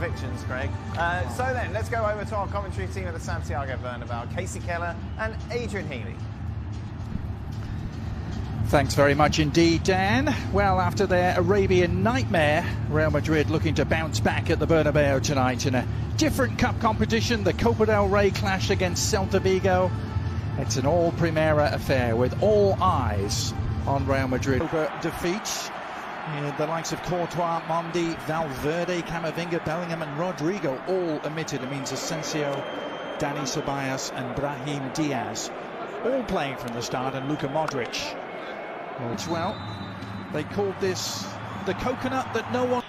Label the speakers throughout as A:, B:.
A: convictions, Craig. So then, let's go over to our commentary team at the Santiago Bernabeu, Casey Keller and Adrian Healy.
B: Thanks very much indeed, Dan. Well, after their Arabian nightmare, Real Madrid looking to bounce back at the Bernabeu tonight in a different cup competition, the Copa del Rey clash against Celta Vigo. It's an all-Primera affair with all eyes on Real Madrid. Defeat. The likes of Courtois, Mondi, Valverde, Camavinga, Bellingham and Rodrigo all omitted. It means Asensio, Dani Ceballos and Brahim Diaz all playing from the start, and Luka Modric. Well, they called this the coconut that no one...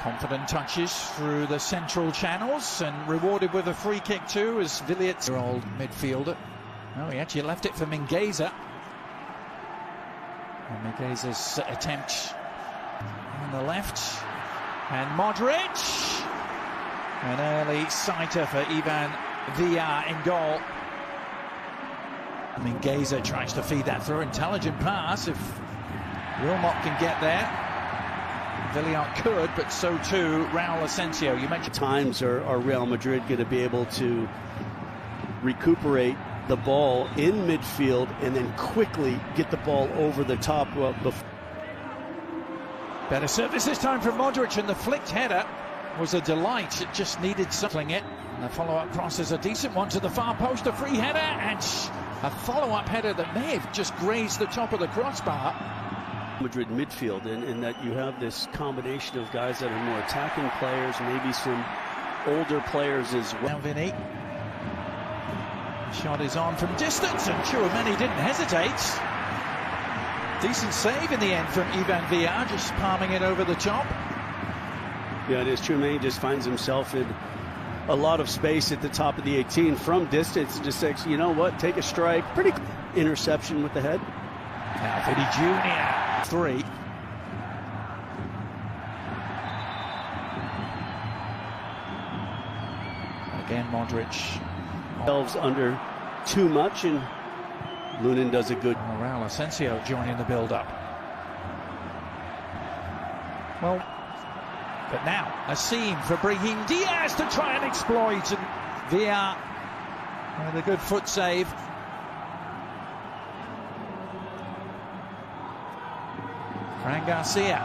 B: Confident touches through the central channels and rewarded with a free kick too as Villiers, old midfielder. Oh, he actually left it for Mingueza. And Mingueza's attempt on the left. And Modric. An early sighter for Ivan Villar in goal. Mingueza tries to feed that through. Intelligent pass if Wilmot can get there. Villar could, but so too Raul Asensio. You mentioned
C: times are Real Madrid going to be able to recuperate the ball in midfield and then quickly get the ball over the top.
B: Better service this time from Modric, and the flicked header was a delight. It just needed something. And the follow-up cross is a decent one to the far post, a free header, and a follow-up header that may have just grazed the top of the crossbar.
C: Madrid midfield, and that you have this combination of guys that are more attacking players, maybe some older players as well.
B: Now Vinny. Shot is on from distance, and Tchouaméni didn't hesitate. Decent save in the end from Ivan Villar, just palming it over the top.
C: Yeah, it is. Tchouaméni just finds himself in a lot of space at the top of the 18 from distance, and just says, you know what, take a strike. Pretty interception with the head.
B: Now Vinny Jr. 3. Again Modric.
C: Themselves under too much, and Lunin does a good.
B: Raul Asensio joining the build-up. Well, but now a seam for Brahim Diaz to try and exploit, and Villar with a good foot save. Fran Garcia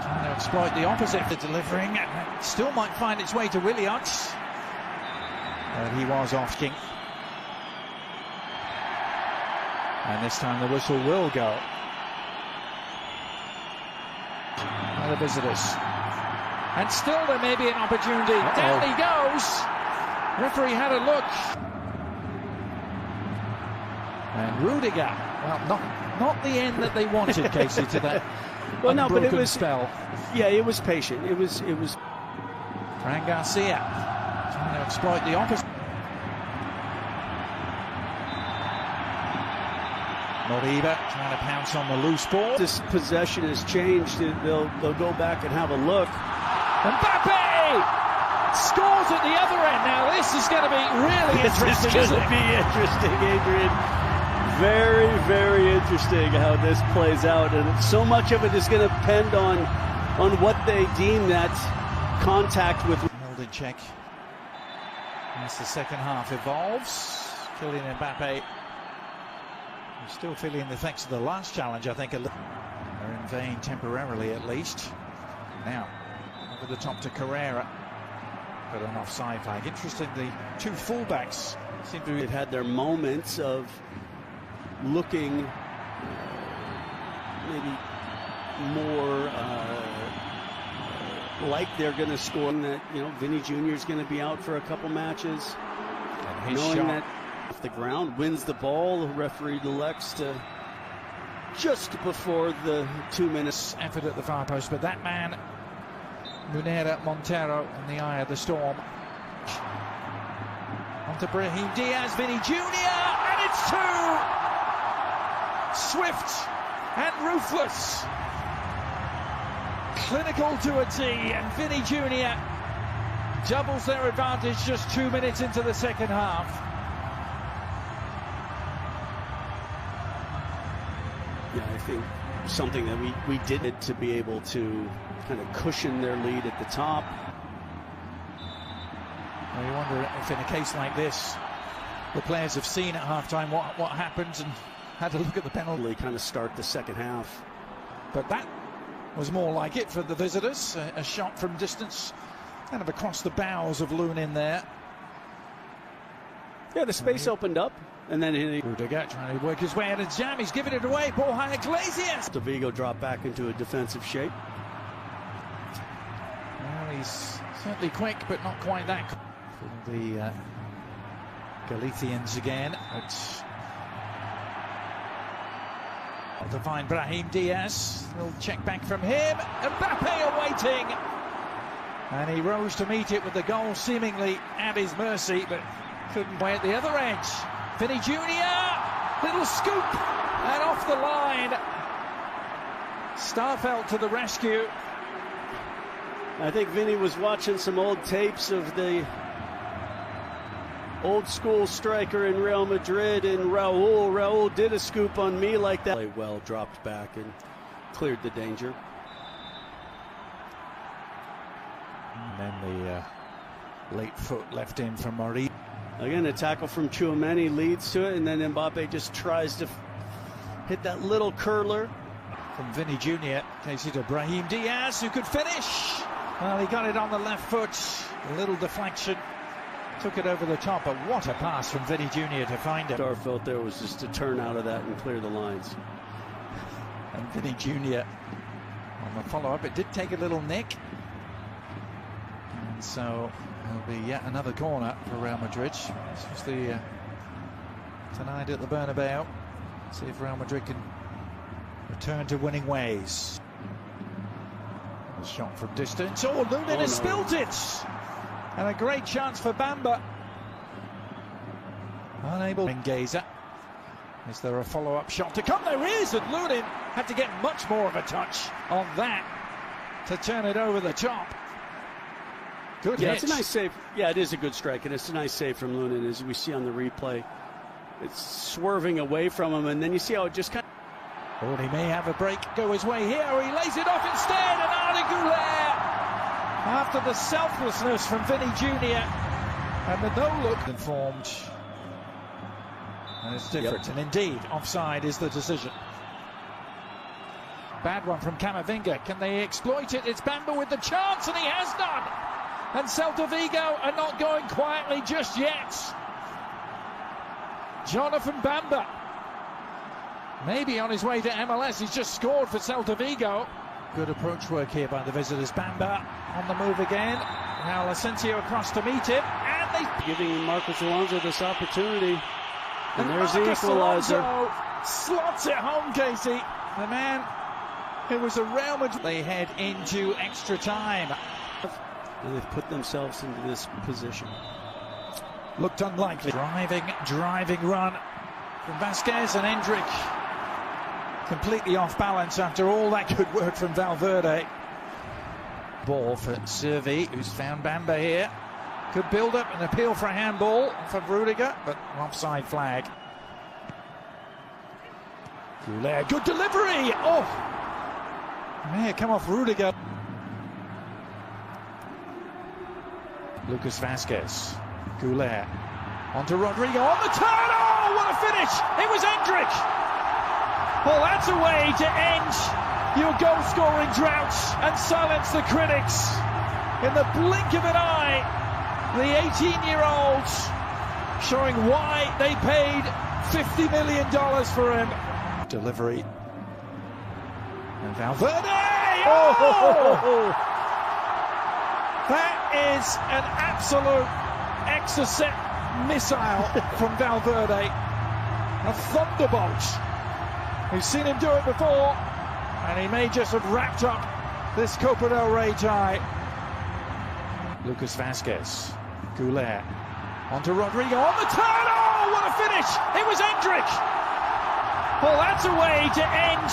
B: trying to exploit the opposite for delivering, and still might find its way to Williams. But he was off king. And this time the whistle will go. By the visitors. And still there may be an opportunity. Down he goes. Referee had a look. And Rudiger. Well, not the end that they wanted, Casey, to that
C: well, no, but it was
B: spell.
C: Yeah, it was patient. It was.
B: Fran Garcia trying to exploit the opposite. Moriba trying to pounce on the loose ball.
C: This possession has changed. They'll go back and have a look.
B: Mbappe scores at the other end. Now this is going to be really interesting.
C: This is going to be interesting, Adrian. Very, very interesting how this plays out, and so much of it is going to depend on what they deem that contact with.
B: Held in check as the second half evolves. Kylian Mbappe still feeling the effects of the last challenge, I think. They're in vain temporarily, at least. Now over the top to Carrera, but an offside flag. Interesting, the two fullbacks seem to
C: have had their moments of looking maybe more like they're going to score. That, you know, Vinny Jr. is going to be out for a couple matches.
B: And his
C: knowing
B: shot
C: that off the ground wins the ball, the referee elects to just before the 2 minutes
B: effort at the far post, but that man Munera Montero in the eye of the storm. Onto Brahim Diaz, Vinny Jr. and it's two. Swift and ruthless, clinical to a T, and Vinny Jr. doubles their advantage just 2 minutes into the second half.
C: Yeah, think something that we did it to be able to kind of cushion their lead at the top.
B: Well, you wonder if in a case like this, the players have seen at half-time what happens and had to look at the penalty.
C: They kind of start the second half.
B: But that was more like it for the visitors. A shot from distance, kind of across the bows of Lunin there.
C: Yeah, the space opened up, and then
B: Rudiger trying to work his way out of jam. He's giving it away. Borja Iglesias.
C: the Vigo dropped back into a defensive shape.
B: Well, he's certainly quick, but not quite that quick. For the Galicians again. To find Brahim Diaz. Little check back from him. Mbappe awaiting. And he rose to meet it with the goal seemingly at his mercy, but couldn't play at the other edge. Vinny Jr. Little scoop. And off the line. Starfelt to the rescue.
C: I think Vinny was watching some old tapes of the old school striker in Real Madrid, and Raul did a scoop on me like that. Played well, dropped back and cleared the danger.
B: And then the late foot left in from Madrid.
C: Again, a tackle from Tchouaméni leads to it, and then Mbappe just tries to hit that little curler.
B: From Vinny Jr. takes it to Brahim Diaz, who could finish. Well, he got it on the left foot. A little deflection. Took it over the top, but what a pass from Vinny Jr. to find him.
C: Starfelt there was just to turn out of that and clear the lines.
B: And Vinny Jr. on the follow-up. It did take a little nick. And so it'll be yet another corner for Real Madrid. This was the tonight at the Bernabeu. See if Real Madrid can return to winning ways. A shot from distance. Oh, Lunin has spilt it! And a great chance for Bamba. Unable to engage. Is there a follow-up shot to come? There is, and Lunin had to get much more of a touch on that to turn it over the top. Good hit.
C: It's a nice save. Yeah, it is a good strike, and it's a nice save from Lunin, as we see on the replay. It's swerving away from him, and then you see how it just kind of...
B: Oh, he may have a break go his way here, or he lays it off instead, and Arda Güler, after the selflessness from Vinny Jr. and the no-look informed. And it's different, and indeed, offside is the decision. Bad one from Camavinga. Can they exploit it? It's Bamba with the chance, and he has done. And Celta Vigo are not going quietly just yet. Jonathan Bamba, maybe on his way to MLS. He's just scored for Celta Vigo. Good approach work here by the visitors. Bamba on the move again. Now Asensio across to meet him, and they
C: giving Marcos Alonso this opportunity. And there's
B: Marcos
C: the equalizer.
B: Alonso slots it home, Casey. The man who was a Real Madrid. They head into extra time.
C: And they've put themselves into this position.
B: Looked unlikely. Driving run from Vasquez, and Endrick completely off balance after all that good work from Valverde. Ball for Servi, who's found Bamba here. Could build up an appeal for a handball for Rudiger, but offside flag. Güler, good delivery! Oh! May have come off Rudiger. Lucas Vasquez. Güler. Onto Rodrigo on the turn! Oh, what a finish! It was Endrick! Well, that's a way to end your goal-scoring drought and silence the critics. In the blink of an eye, the 18-year-olds showing why they paid $50 million for him. Delivery. And Valverde! Oh! That is an absolute exocet missile from Valverde. A thunderbolt. We've seen him do it before, and he may just have wrapped up this Copa del Rey tie. Lucas Vasquez. Güler. Onto Rodrigo on the turn. Oh, what a finish! It was Endrick! Well, that's a way to end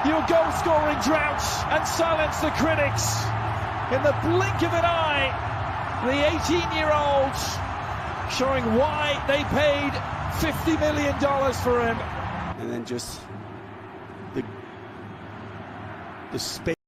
B: your goal-scoring drought and silence the critics. In the blink of an eye, the 18-year-olds showing why they paid $50 million for him.
C: And then just the the space.